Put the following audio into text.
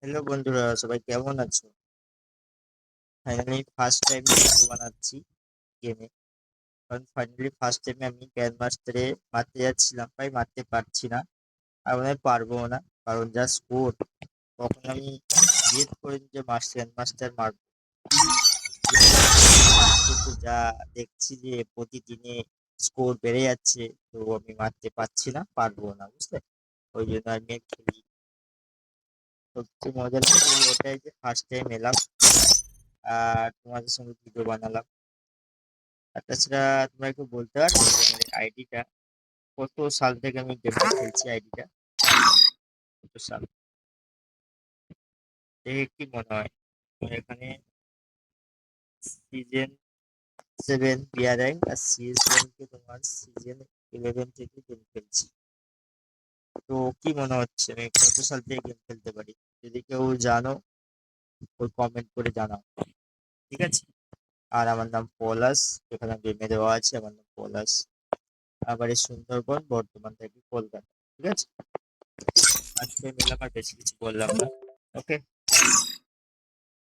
Hello বন্ধুরা, সবাই কেমন আছো? ফাইনালি ফার্স্ট টাইম ভিডিও বানাচ্ছি গেমে। কারণ ফাইনালি ফার্স্ট টাইমে আমি গ্র্যান্ড মাস্টারে মারতে যাচ্ছিলাম, ভাই মারতে পারছি না। আর মনে হয় পারবো না, কারণ যা স্কোর। তখন আমি জেদ করে যে গ্র্যান্ড মাস্টার মারবো। কিন্তু যা দেখছি যে প্রতিদিনে স্কোর বেড়ে যাচ্ছে, তো আমি মারতে পারছি না, পারবো না, বুঝলে? ওই জন্য আমি খেলি। সবচেয়ে মজার লাগে ওটাই যে ফার্স্ট টাইম এলাম আর তোমাদের সঙ্গে ভিডিও বানালাম। আর তাছাড়া তোমরা একটু বলতে পারবে যে আমার আইডিটা কত সাল থেকে আমি গেমটা খেলছি? আইডিটা কত সাল দেখে কি মনে হয়? আমার এখানে সিজন 7 প্লেয়ার র্যাঙ্ক, আর সিএস র্যাঙ্কে তোমার সিজন 11 থেকে গেম খেলছি। তো কি মনে হচ্ছে আমি কত সাল থেকে গেম খেলতে পারি? যদি কেউ জানো, ওই কমেন্ট করে জানাও, ঠিক আছে? আর আমার নাম পলাশ, এখানে গেমে দেওয়া আছে আমার নাম পলাশ। আবার এই সুন্দরবন, বর্তমান থেকে কলকাতা, ঠিক আছে? আজকে মেলাম আর বেশি কিছু বললাম না। ওকে।